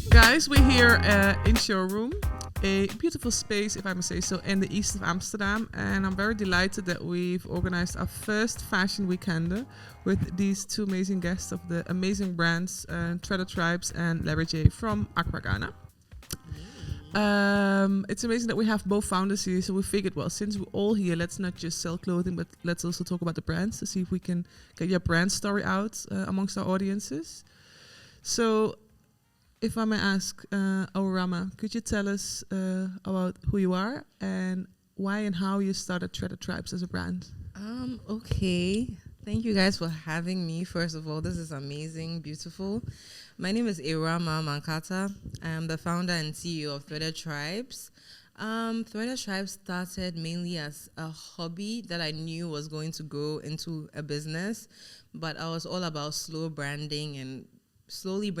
Guys, we're here in Showroom, a beautiful space, if I may say so, in the east of Amsterdam. And I'm very delighted that we've organized our first fashion weekender with these two amazing guests of the amazing brands, Treader Tribes and Larry J from Accra, Ghana. It's amazing that we have both founders here, so we figured, well, since we're all here, let's not just sell clothing, but let's also talk about the brands to see if we can get your brand story out amongst our audiences. So, if I may ask, Awurama, could you tell us about who you are and why and how you started Treader Tribes as a brand? Okay. Thank you guys for having me. First of all, this is amazing, beautiful. My name is Awurama Mankatah. I am the founder and CEO of Treader Tribes. Treader Tribes started mainly as a hobby that I knew was going to grow into a business, but I was all about slow branding and slowly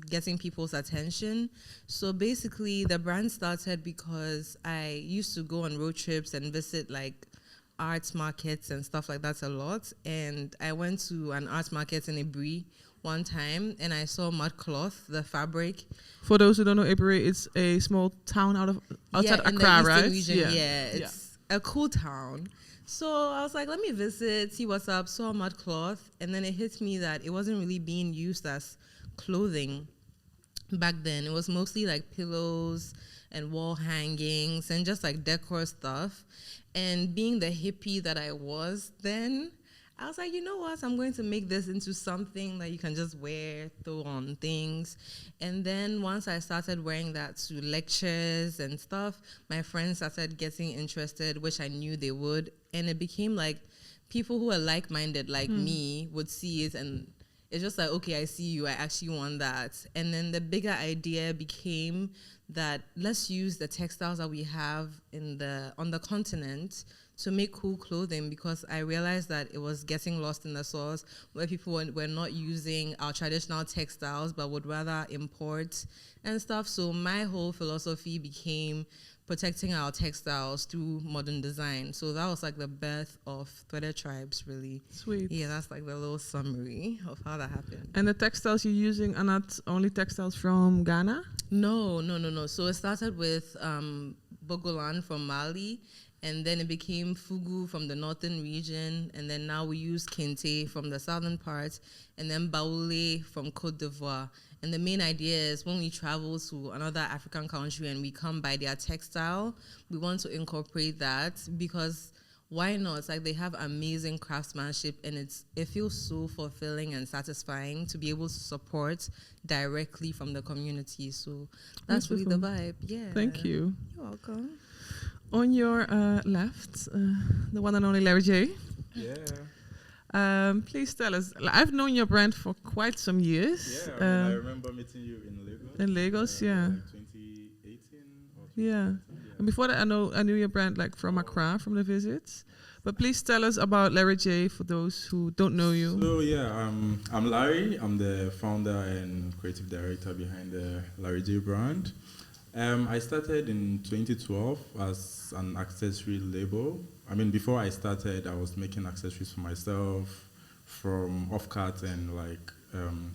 getting people's attention. So basically, the brand started because I used to go on road trips and visit like arts markets and stuff like that a lot. And I went to an art market in Ibri one time, and I saw mud cloth, the fabric. For those who don't know, Ibri, it's a small town outside Accra, right? Region, it's a cool town. So I was like, let me visit, see what's up. Saw mud cloth, and then it hit me that it wasn't really being used as clothing back then. It was mostly like pillows and wall hangings and just like decor stuff. And being the hippie that I was then, I was like, you know what? I'm going to make this into something that you can just wear, throw on things. And then once I started wearing that to lectures and stuff, my friends started getting interested, which I knew they would. And it became like people who are like-minded like me would see it, and it's just like, okay, I see you, I actually want that. And then the bigger idea became that let's use the textiles that we have on the continent to make cool clothing, because I realized that it was getting lost in the source where people were not using our traditional textiles but would rather import and stuff. So my whole philosophy became protecting our textiles through modern design. So that was like the birth of Treader Tribes, really. Sweet. Yeah, that's like the little summary of how that happened. And the textiles you're using are not only textiles from Ghana? No. So it started with Bogolan from Mali, and then it became Fugu from the northern region, and then now we use Kente from the southern part, and then Baoulé from Côte d'Ivoire. And the main idea is when we travel to another African country and we come by their textile, we want to incorporate that, because why not? It's like they have amazing craftsmanship, and it feels so fulfilling and satisfying to be able to support directly from the community. So that's really the vibe. Yeah. Thank you. You're welcome. On your left, the one and only Larry J. Yeah. Please tell us. I've known your brand for quite some years. Yeah, I remember meeting you in Lagos. In Lagos, yeah. Like 2018 or 2019, Yeah. And before that, I knew your brand like from Accra, from the visits. But please tell us about Larry J for those who don't know you. So yeah, I'm Larry. I'm the founder and creative director behind the Larry J brand. I started in 2012 as an accessory label. I mean, before I started, I was making accessories for myself from off-cut and like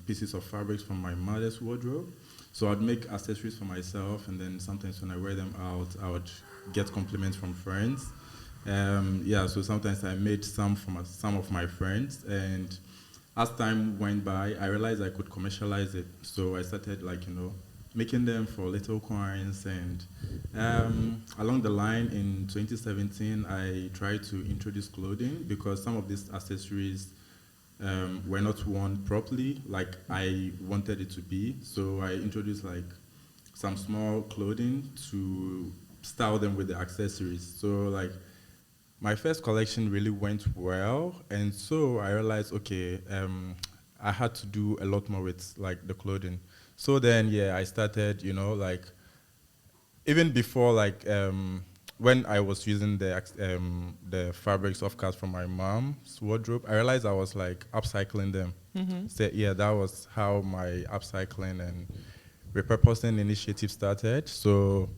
pieces of fabrics from my mother's wardrobe. So I'd make accessories for myself, and then sometimes when I wear them out, I would get compliments from friends. So sometimes I made some for some of my friends, and as time went by, I realized I could commercialize it. So I started making them for little coins, and along the line in 2017, I tried to introduce clothing because some of these accessories were not worn properly like I wanted it to be. So I introduced like some small clothing to style them with the accessories. So like my first collection really went well, and so I realized, okay, I had to do a lot more with like the clothing. So then, I started, even before, when I was using the fabrics of cuts from my mom's wardrobe, I realized I was like upcycling them. So that was how my upcycling and repurposing initiative started. So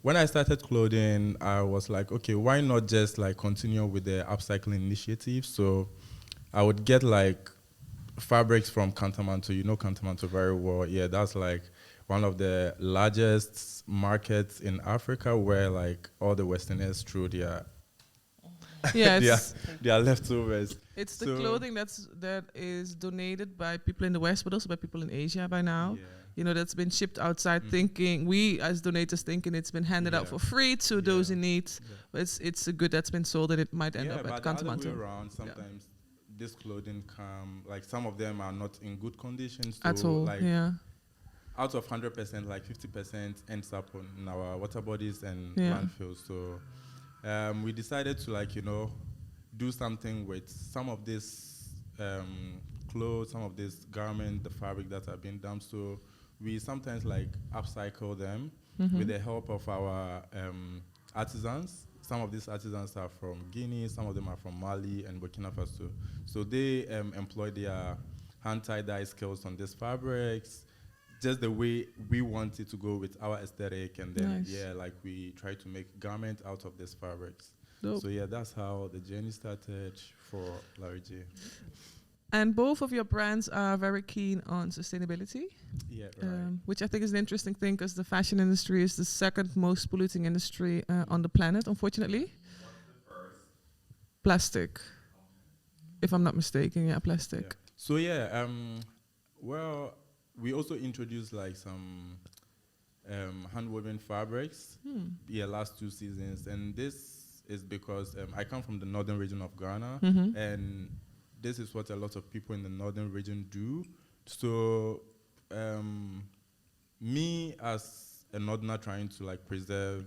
when I started clothing, I was like, okay, why not just like continue with the upcycling initiative? So I would get like fabrics from Kantamanto. You know Kantamanto very well. Yeah, that's like one of the largest markets in Africa where like all the Westerners throw their Yeah, their, it's their leftovers. it's the So clothing that is donated by people in the West, but also by people in Asia by now. yeah, You know, that's been shipped outside, thinking we as donators thinking it's been handed out Yeah. for free to those Yeah. in need. Yeah. But it's a good that's been sold and it might end Yeah, up at but the other way Kantamanto. around, sometimes this clothing come like some of them are not in good condition. So At all, like yeah. out of 100%, like 50% ends up on our water bodies and Yeah. landfills. So we decided to like do something with some of this clothes, some of this garment, the fabric that have been dumped. So we sometimes like upcycle them with the help of our artisans. Some of these artisans are from Guinea, some of them are from Mali and Burkina Faso. So they employ their hand tie-dye skills on these fabrics, just the way we want it to go with our aesthetic, and then Nice. like we try to make garment out of these fabrics. Dope. So yeah, that's how the journey started for Larry J. And both of your brands are very keen on sustainability, Yeah, right. which I think is an interesting thing because the fashion industry is the second most polluting industry on the planet, unfortunately. Plastic, if I'm not mistaken, yeah, plastic. Yeah. So yeah, well, we also introduced like some hand-woven fabrics. Yeah, last 2 seasons, and this is because I come from the northern region of Ghana, and this is what a lot of people in the northern region do. So, me as a northerner trying to like preserve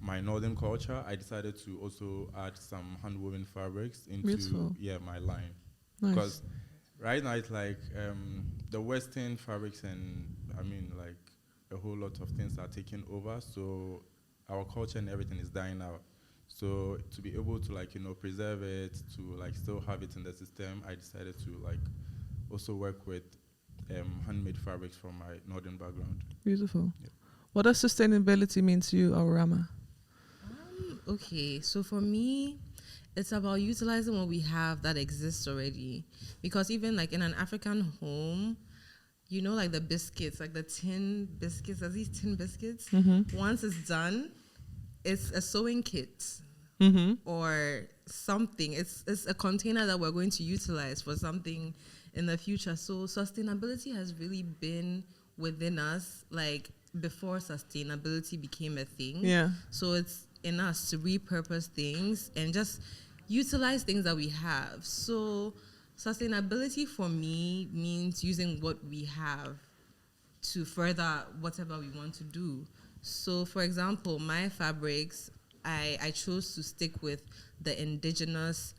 my northern culture, I decided to also add some hand-woven fabrics into Beautiful. my line. Nice. Because right now it's like the Western fabrics and I mean like a whole lot of things are taking over. So our culture and everything is dying out. So to be able to like preserve it, to like still have it in the system, I decided to like also work with handmade fabrics from my northern background. Beautiful. Yeah. What does sustainability mean to you, Awurama? Okay, so for me, it's about utilizing what we have that exists already. Because even like in an African home, you know, like the biscuits, like the tin biscuits, there's these tin biscuits. Once it's done, it's a sewing kit or something. It's a container that we're going to utilize for something in the future. So sustainability has really been within us, like before sustainability became a thing. Yeah. So it's in us to repurpose things and just utilize things that we have. So sustainability for me means using what we have to further whatever we want to do. So for example, my fabrics, I chose to stick with the indigenous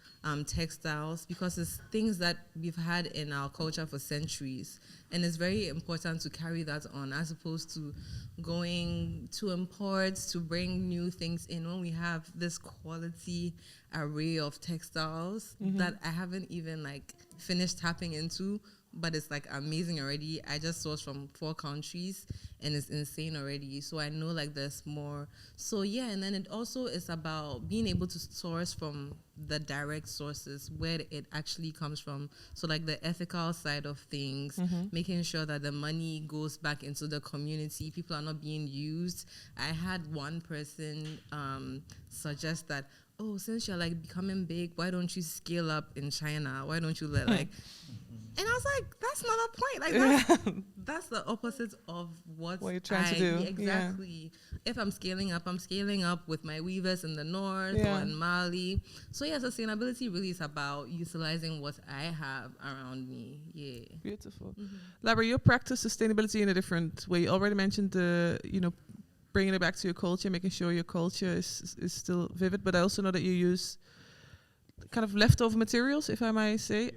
textiles because it's things that we've had in our culture for centuries. And it's very important to carry that on as opposed to going to imports to bring new things in when we have this quality array of textiles that I haven't even like finished tapping into, but it's like amazing already. I just sourced from 4 countries and it's insane already. So I know like there's more. So yeah, and then it also is about being able to source from the direct sources where it actually comes from. So like the ethical side of things, making sure that the money goes back into the community. People are not being used. I had one person suggest that, oh, since you're like becoming big, why don't you scale up in China? Why don't you let like... And I was like, that's not a point. Like that's the opposite of what you're trying to do. Yeah, exactly. If I'm scaling up with my weavers in the north Yeah. or in Mali. So yeah, sustainability really is about utilizing what I have around me. Yeah. Beautiful. Labra, you practice sustainability in a different way. You already mentioned the, bringing it back to your culture, making sure your culture is still vivid, but I also know that you use kind of leftover materials, if I may say.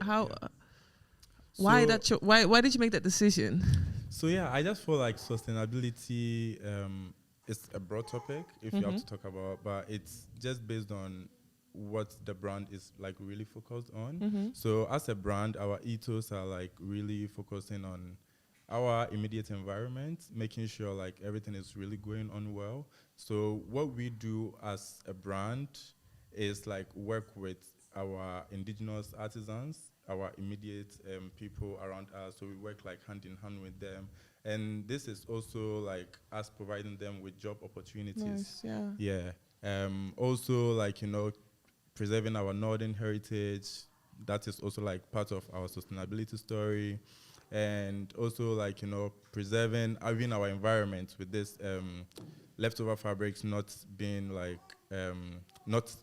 Why did you make that decision? So yeah, I just feel like sustainability is a broad topic if you have to talk about, but it's just based on what the brand is like really focused on. So as a brand, our ethos are like really focusing on our immediate environment, making sure like everything is really going on well. So what we do as a brand is like work with our indigenous artisans, our immediate people around us. So we work like hand in hand with them. And this is also like us providing them with job opportunities. Nice, yeah. Yeah. Also, like, preserving our northern heritage. That is also like part of our sustainability story. And also, like, preserving even our environment with this leftover fabrics not being like not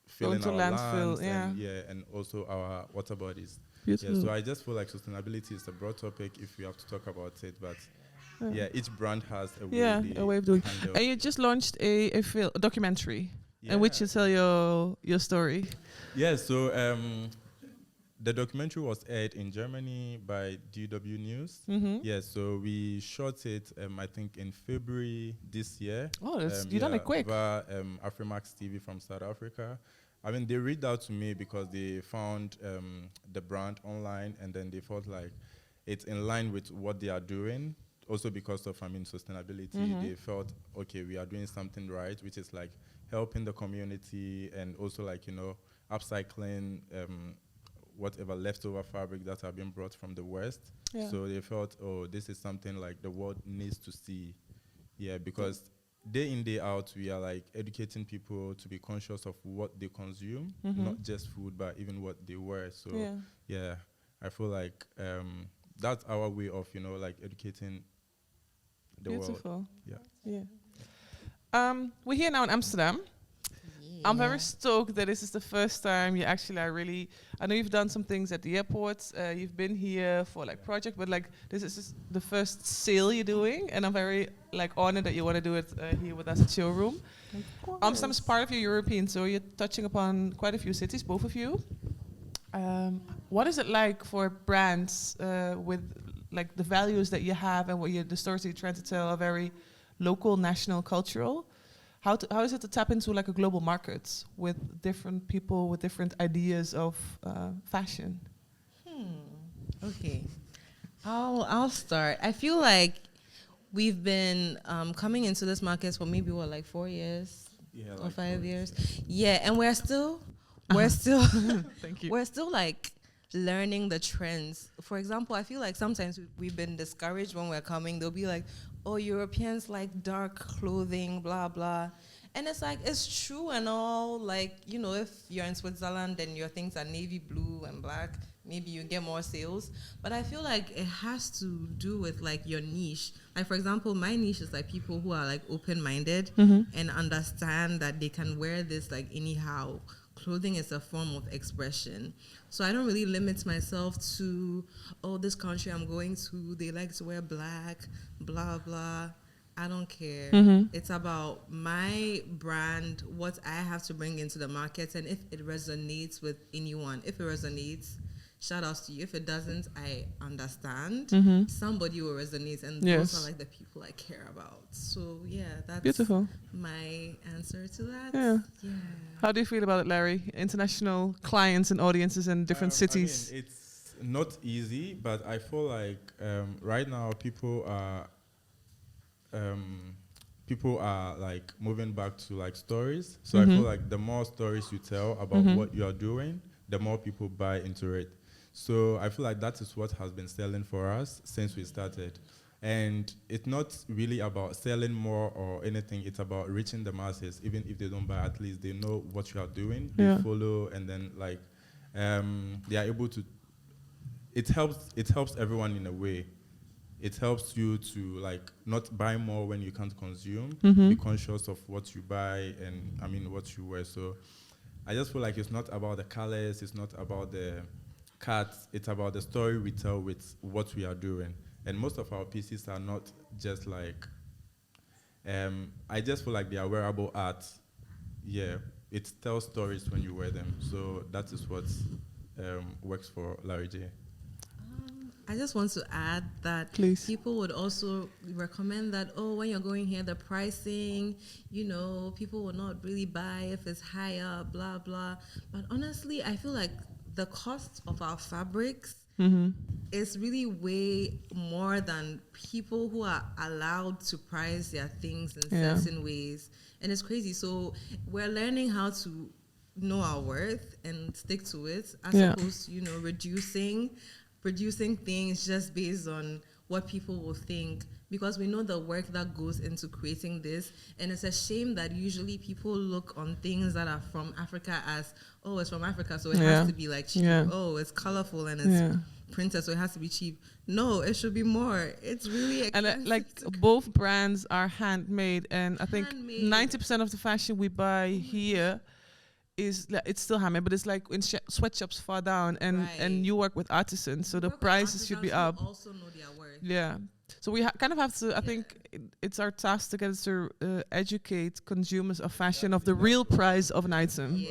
filling to our landfill, lands, and also our water bodies. Beautiful. Yeah, so I just feel like sustainability is a broad topic if we have to talk about it, but each brand has a way, a way of doing. handle. And you just launched a documentary in which you Yeah. tell your story. Yeah, so the documentary was aired in Germany by DW News. Mm-hmm. Yeah, so we shot it, I think, in February this year. Oh, you done it quick. Via Afrimax TV from South Africa. I mean, they reached out to me because they found the brand online, and then they felt like it's in line with what they are doing. Also because of, sustainability, they felt, okay, we are doing something right, which is like helping the community and also like, upcycling whatever leftover fabric that have been brought from the West. Yeah. So they felt, oh, this is something like the world needs to see. Yeah, because day in, day out, we are like educating people to be conscious of what they consume, not just food, but even what they wear. So yeah, I feel like that's our way of, like educating the world. Beautiful. Yeah. We're here now in Amsterdam. I'm very stoked that this is the first time you actually are really. I know you've done some things at the airport. You've been here for like project, but like this is just the first sale you're doing, and I'm very like honored that you want to do it here with us at showroom. Amsterdam is part of your European, so you're touching upon quite a few cities, both of you. What is it like for brands with like the values that you have and the stories that you're trying to tell are very local, national, cultural? How is it to tap into like a global market with different people with different ideas of fashion? Okay, I'll start. I feel like we've been coming into this market for maybe like 4 years or like 5 years. 4 years. Yeah, and we're still Thank you. we're still like learning the trends. For example, I feel like sometimes we've been discouraged when we're coming. They'll be like, oh, Europeans like dark clothing, blah, blah. And it's like, it's true and all. Like, if you're in Switzerland and your things are navy blue and black, maybe you get more sales. But I feel like it has to do with like your niche. Like, for example, my niche is like people who are like open-minded and understand that they can wear this like anyhow. Clothing is a form of expression. So I don't really limit myself to, oh, this country I'm going to, they like to wear black, blah, blah. I don't care. It's about my brand, what I have to bring into the market, and if it resonates with anyone. If it resonates, shout outs to you. If it doesn't, I understand. Somebody will resonate, and those are like the people I care about. So yeah, that's beautiful. My answer to that. Yeah. How do you feel about it, Larry? International clients and audiences in different cities. It's not easy, but I feel like right now people are like moving back to like stories. So I feel like the more stories you tell about what you are doing, the more people buy into it. So I feel like that is what has been selling for us since we started. And it's not really about selling more or anything. It's about reaching the masses. Even if they don't buy, at least they know what you are doing. They follow, and then like they are able to. It helps everyone in a way. It helps you to like not buy more when you can't consume. Be conscious of what you buy and what you wear. So I just feel like it's not about the colors. It's not about the cuts. It's about the story we tell with what we are doing. And most of our pieces are not just like, I just feel like they are wearable art. Yeah, it tells stories when you wear them. So that is what works for Larry J. I just want to add that people would also recommend that, when you're going here, the pricing, people will not really buy if it's higher, blah, blah. But honestly, I feel like the cost of our fabrics is really way more than people who are allowed to price their things in certain ways. And it's crazy. So we're learning how to know our worth and stick to it, as Yeah. opposed to, producing things just based on what people will think, because we know the work that goes into creating this. And it's a shame that usually people look on things that are from Africa as, oh, it's from Africa, so it has to be like cheap. Yeah. Oh, it's colorful and it's printed, so it has to be cheap. No, it should be more. It's really expensive. And like both brands are handmade, and I think Handmade. 90% of the fashion we buy here is it's still handmade, but it's like in sweatshops far down, and Right. you work with artisans, so the Work with prices should be artisans up. who also know their worth. Yeah. So we kind of have to, I think it's our task to get us to educate consumers of fashion of the real price of an item. Yeah.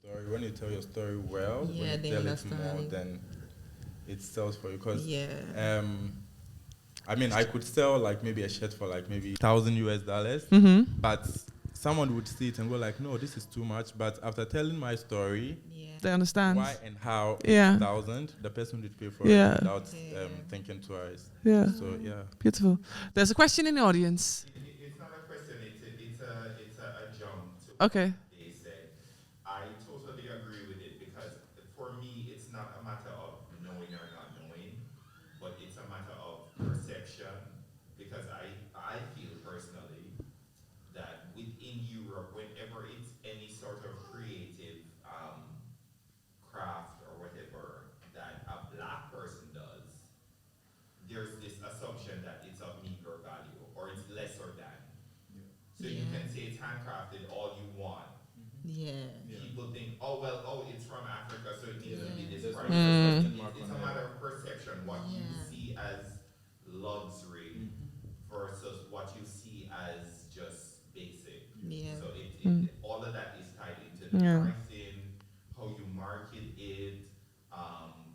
Story. When you tell your story well, Yeah, when they you tell it more, understand. then it sells for you. Because Yeah. I mean, I could sell like maybe a shirt for like maybe $1,000, Mm-hmm. but someone would see it and go like, no, this is too much. But after telling my story, Yeah. They understand. why and how Yeah. 1,000, the person would pay for Yeah. it without Yeah. thinking twice. Yeah. So yeah. Beautiful. There's a question in the audience. It's not a question, it's a jump to Okay. what they said. I totally agree with it, because for me, it's not a matter of knowing or not knowing, but it's a matter of perception. Because I feel personally that within Europe, whenever it's any sort of creative craft or whatever that a black person does, there's this assumption that it's of meager value or it's lesser than. So you Yeah. can say it's handcrafted all you want. Yeah. People think, it's from Africa, so it needs to be this price. Mm. It's a matter of perception, what you see as luxury versus what you see as just basic. Yeah. So all of that is tied into the Yeah. pricing, how you market it,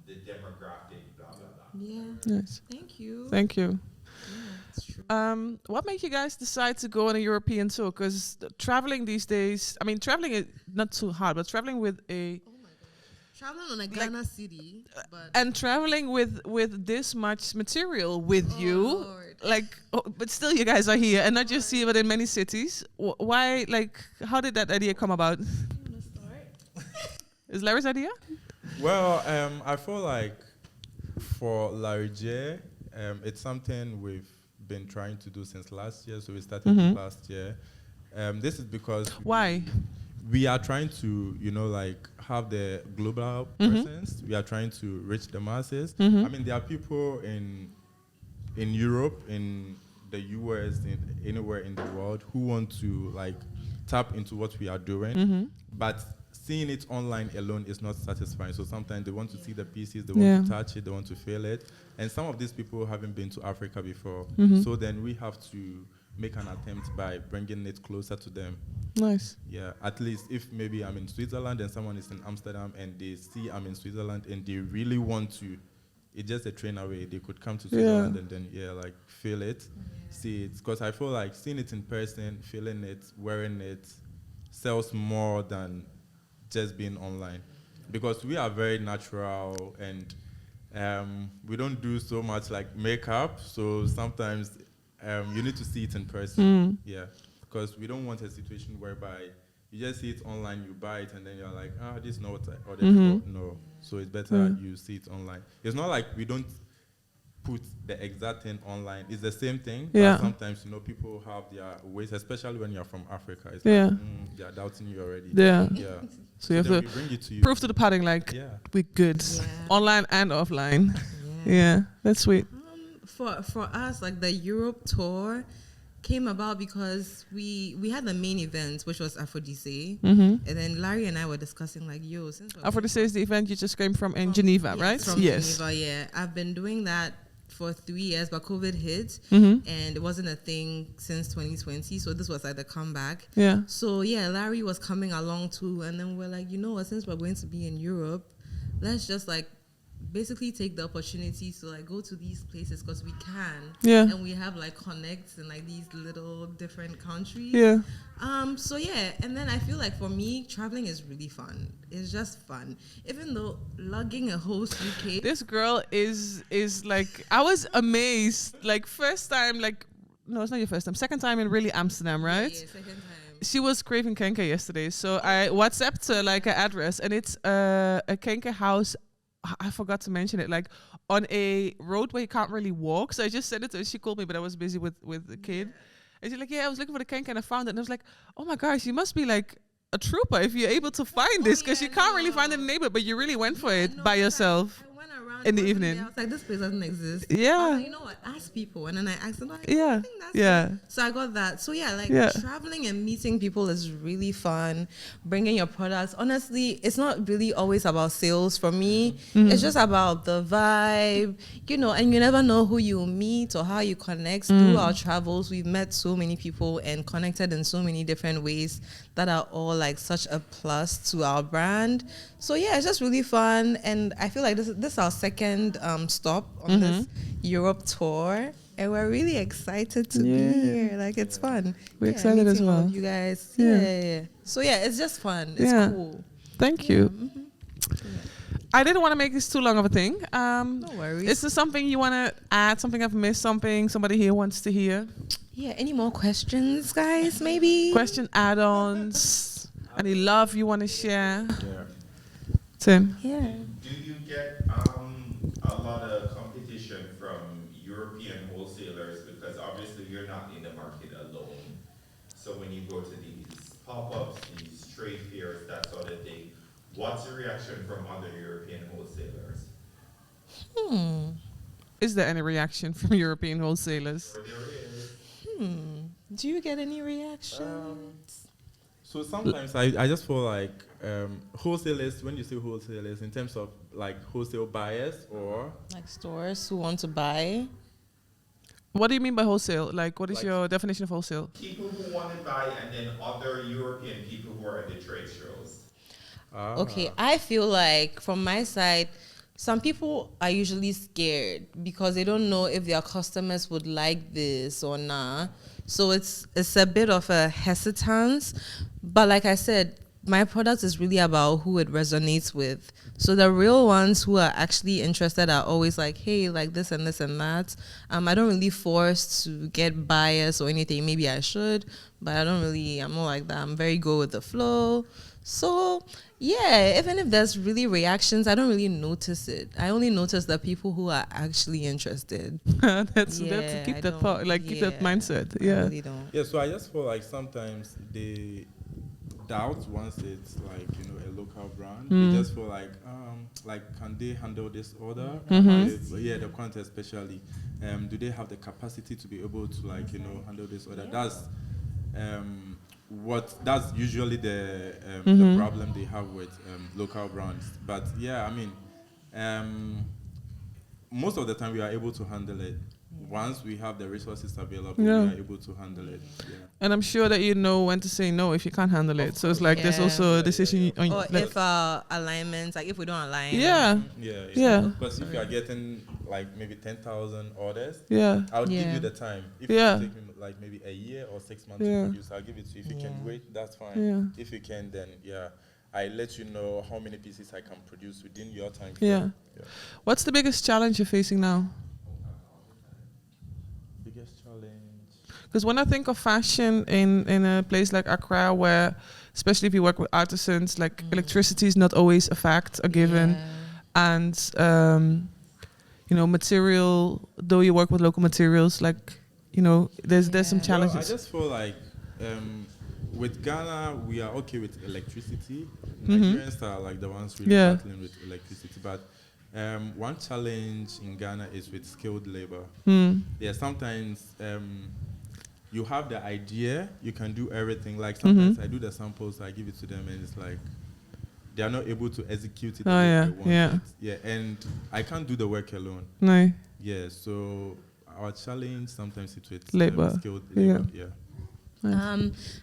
the demographic, blah, blah, blah. Yeah. Yes. Thank you. Thank you. Yeah, it's true. What made you guys decide to go on a European tour? Because traveling these days, I mean, traveling is not too hard, but traveling with a Oh my god. Traveling on a Ghana city, but and traveling with this much material with you, Lord. but still you guys are here, and not just here, but in many cities. Why? Like, how did that idea come about? You wanna start? Is Larry's idea? Well, I feel like for Larry J, it's something we've been trying to do since last year. So we started Mhm. last year. This is because Why? we are trying to, have the global Mhm. presence. We are trying to reach the masses. Mhm. I mean, there are people in Europe, in the US, in anywhere in the world who want to tap into what we are doing, Mhm. but seeing it online alone is not satisfying. So sometimes they want to see the pieces, they Yeah. want to touch it, they want to feel it. And some of these people haven't been to Africa before. Mhm. So then we have to make an attempt by bringing it closer to them. Nice. Yeah, at least if maybe I'm in Switzerland and someone is in Amsterdam and they see I'm in Switzerland and they really want to, it's just a train away. They could come to Switzerland and then, feel it, see it. Because I feel like seeing it in person, feeling it, wearing it, sells more than just being online. Because we are very natural and we don't do so much like makeup. So sometimes you need to see it in person. Mm. Yeah. Because we don't want a situation whereby you just see it online, you buy it, and then you're like, this is not what I ordered Mhm. for. No. So it's better you see it online. It's not like we don't put the exact thing online. It's the same thing. Yeah. But sometimes, people have their ways, especially when you're from Africa. It's Yeah. like, they're doubting you already. Yeah. Yeah. So you then have we to bring it to you. prove to the pudding like Yeah. we're good, Yeah. online and offline. Yeah. Yeah, that's sweet. For us, like the Europe tour came about because we had the main event, which was Aphrodite, Mm-hmm. and then Larry and I were discussing since we're Aphrodite is the event you just came from in Geneva, right? From Yes. Geneva, yeah. I've been doing that for 3 years, but COVID hit, Mm-hmm. and it wasn't a thing since 2020, so this was like the comeback. Yeah. So yeah, Larry was coming along too, and then we're like, since we're going to be in Europe, let's just basically take the opportunity to go to these places because we can. Yeah. And we have connects in these little different countries. Yeah. So yeah, and then I feel like for me, traveling is really fun. It's just fun. Even though lugging a whole suitcase. This girl is I was amazed. First time, no, it's not your first time. Second time in really Amsterdam, right? Yeah, second time. she was craving kenke yesterday, so I WhatsApped her like an address, and it's a kenke house. I forgot to mention it, like on a road where you can't really walk. So I just sent it to her. She called me, but I was busy with the kid. And she's like, yeah, I was looking for the kenke and I found it. And I was like, oh my gosh, you must be like a trooper if you're able to find this, because you can't really find it in the neighborhood, but you really went for it by yourself. I went around in the one evening. day, I was like, this place doesn't exist. Yeah. I was like, you know what? Ask people. And then I asked them, like, Yeah. I think that's Yeah. it. So I got that. So yeah, like Yeah. traveling and meeting people is really fun. Bringing your products. Honestly, it's not really always about sales for me. It's just about the vibe, and you never know who you meet or how you connect. Through our travels, we've met so many people and connected in so many different ways that are all like such a plus to our brand. So yeah, it's just really fun. And I feel like this is our second stop on this Europe tour. And we're really excited to be here. Like, it's fun. We're excited as meeting all well. of you guys. Yeah. Yeah. So yeah, it's just fun. It's cool. Thank you. I didn't want to make this too long of a thing. No worries. Is there something you want to add? Something I've missed? Something somebody here wants to hear? Yeah. Any more questions, guys? Maybe. Question add-ons? Any love you want to share? Yeah. Tim? Yeah. Do you get a lot of competition from European wholesalers? Because obviously you're not in the market alone. So when you go to these pop-ups, these trade fairs, that sort of thing, what's the reaction from other European wholesalers? Is there any reaction from European wholesalers? Or there is? Do you get any reactions? So sometimes I just feel like wholesalers, when you say wholesalers, in terms of like wholesale buyers or... Like stores who want to buy? What do you mean by wholesale? Like, what is Like- your definition of wholesale? People who want to buy and then other European people who are at the trade shows. Okay, I feel like from my side, some people are usually scared because they don't know if their customers would like this or not. So it's a bit of a hesitance. But like I said, my product is really about who it resonates with. So the real ones who are actually interested are always like, hey, like this and this and that. I don't really force to get bias or anything. Maybe I should, but I'm not like that. I'm very good with the flow. So yeah, even if there's really reactions, I don't really notice it. I only notice the people who are actually interested. that's Yeah, keep I that don't- thought, like keep that yeah. mindset. I Yeah. really don't. Yeah, so I just feel like sometimes they doubt once it's like, a local brand. They just feel like can they handle this order? The quantity especially. Do they have the capacity to be able to handle this order? That's usually the problem they have with local brands. But yeah, I mean, most of the time we are able to handle it. Once we have the resources available, we are able to handle it. Yeah. And I'm sure that you know when to say no if you can't handle it. So it's like there's Yeah. also a decision on Or like, if alignments, like if we don't align. yeah. Yeah. Because if you are getting like maybe 10,000 orders, Yeah. I'll give Yeah. you the time. If Yeah. it take me like maybe a year or 6 months Yeah. to produce, I'll give it to you. If you can wait, that's fine. Yeah. If you can, then I let you know how many pieces I can produce within your time. Yeah. What's the biggest challenge you're facing now? Biggest challenge. Because when I think of fashion in a place like Accra, where especially if you work with artisans, like electricity is not always a fact, a given, and material. Though you work with local materials, like there's some Well, challenges. I just feel like with Ghana, we are okay with electricity. Mhm. Nigerians are like the ones really Yeah. battling with electricity. But one challenge in Ghana is with skilled labor. Yeah, sometimes you have the idea, you can do everything. Like sometimes I do the samples, I give it to them, and it's like they are not able to execute it the Oh, way yeah, they want yeah. it. Yeah, and I can't do the work alone. No. Yeah, so our challenge sometimes it's with Labor. skilled labor. Yeah.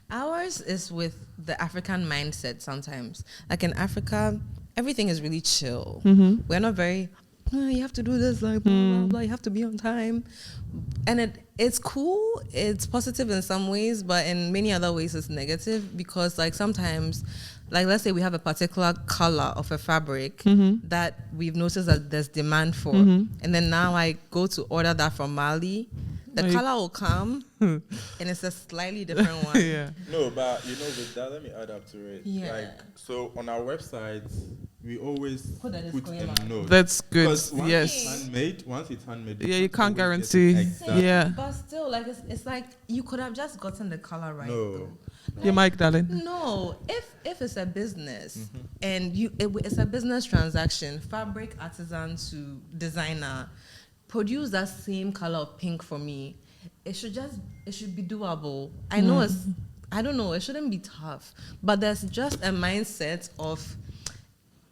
Ours is with the African mindset sometimes. Like in Africa, everything is really chill. We're not very, you have to do this, like, blah, blah, blah, you have to be on time. And it's cool, it's positive in some ways, but in many other ways it's negative because like sometimes, like let's say we have a particular color of a fabric that we've noticed that there's demand for. And then now I go to order that from Mali. the No, you- color will come, and it's a slightly different one. Yeah. No, but with that, let me add up to it. Yeah. Like, so on our website, we always Put a put disclaimer. a note. That's good. Because once Yes. it's handmade, Yeah, you can't always get it guarantee. exactly. Yeah. But still, like it's like you could have just gotten the color right. No. though. Your mic, darling. No, if it's a business and it's a business transaction, fabric artisan to designer, produce that same color of pink for me. It should be doable. I know I don't know, it shouldn't be tough, but there's just a mindset of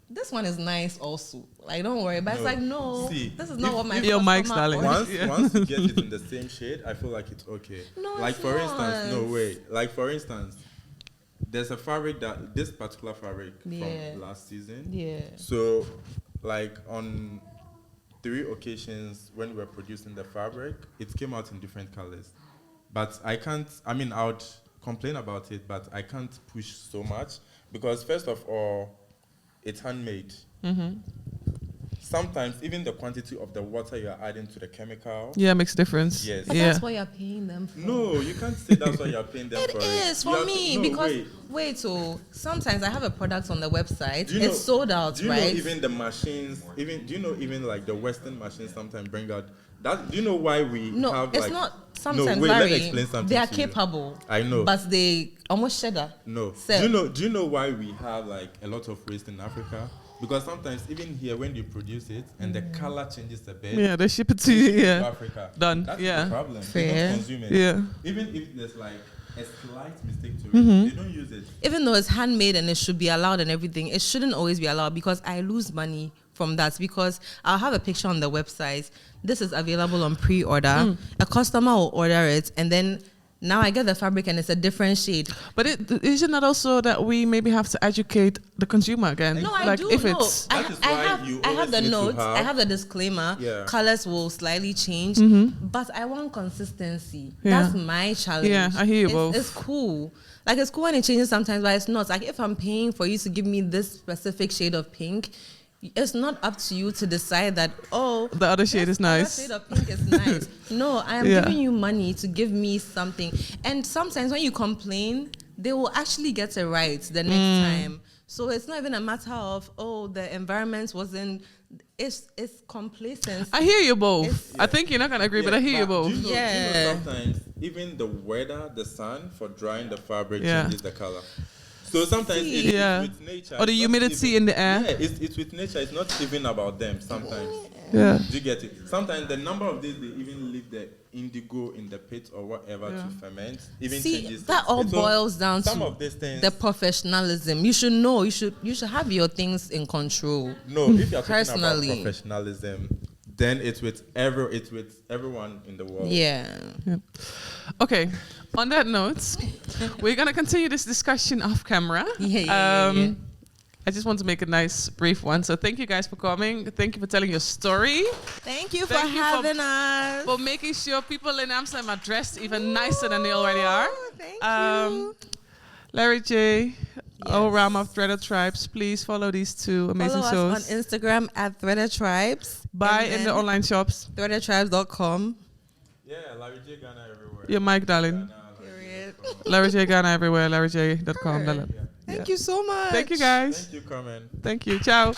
this one is nice also. Like, don't worry. But it's like, no, See, this is not if- what my Your customer mic's darling. wants. Once you get it in the same shade, I feel like it's okay. No, like it's for instance, no not. way. Like for instance, there's a fabric this particular fabric Yeah. from last season. Yeah. So, like on 3 occasions when we were producing the fabric, it came out in different colors. But I would complain about it, but I can't push so much because first of all, it's handmade. Sometimes even the quantity of the water you are adding to the chemical. Yeah, makes a difference. Yes. But Yeah. that's what you're paying them for. No, you can't say that's what you're paying them It for. is You for have me no, because wait. so sometimes I have a product on the website. Do you know- It's sold out, Do you right? know even the machines? Do you know even like the Western machines sometimes bring out that? Do you know why we No, have it's like? not. No, Sometimes, wait, let me Larry, explain something they are to you. capable. I know. but they almost cheddar. No. Sell. Do you know why we have like a lot of waste in Africa? Because sometimes even here when you produce it and the color changes a bit. Yeah, they ship it to they you. ship it to Yeah. Africa. Done. That's Yeah. the problem. They Fair. don't consume it. Yeah. Even if there's like a slight mistake to it, they don't use it. Even though it's handmade and it should be allowed and everything, it shouldn't always be allowed because I lose money from that because I'll have a picture on the website. This is available on pre-order. A customer will order it and then now I get the fabric and it's a different shade. But isn't that also that we maybe have to educate the consumer again? No, I like do. if No, it's That is why you I have always the need to notes. I have- have the disclaimer. Yeah. Colors will slightly change, but I want consistency. Yeah. That's my challenge. Yeah, I hear you it's, both. It's cool. Like it's cool when it changes sometimes, but it's not. Like if I'm paying for you to give me this specific shade of pink, it's not up to you to decide that the other shade this is nice. other shade of pink is nice. No, I am Yeah. giving you money to give me something. And sometimes when you complain, they will actually get it right the next time. So it's not even a matter of the environment wasn't. It's complacency. I hear you both. It's- I think you're not gonna agree, but I hear you both. Do you know Yeah. sometimes even the weather, the sun for drying the fabric Yeah. changes the color. So sometimes it's Yeah. with nature. Or the it's not humidity even- in the air. Yeah, it's with nature. It's not even about them sometimes. Yeah. Do you get it? Sometimes the number of days they even leave the indigo in the pit or whatever to ferment even See, changes. that all it. So boils down some to of these things. the professionalism. You should know. You should have your things in control. No, if you're talking Personally. about professionalism, then it's with everyone in the world. Yeah. Okay. On that note, we're gonna continue this discussion off camera. Yeah. I just want to make a nice brief one. So thank you guys for coming. Thank you for telling your story. Thank you for Thank you for- having us. For making sure people in Amsterdam are dressed even nicer than they already are. Thank you. Larry J, Awurama of Threaded Tribes. Please follow these two amazing Follow us shows. on Instagram at Threaded Tribes. Buy and in the then online shops. threadedtribes.com. Yeah, Larry J. Ghana everywhere. Your mic, darling. Period. Larry J Ghana everywhere. LarryJ.com. Thank you so much. Thank you guys. Thank you, Carmen. Thank you. Ciao.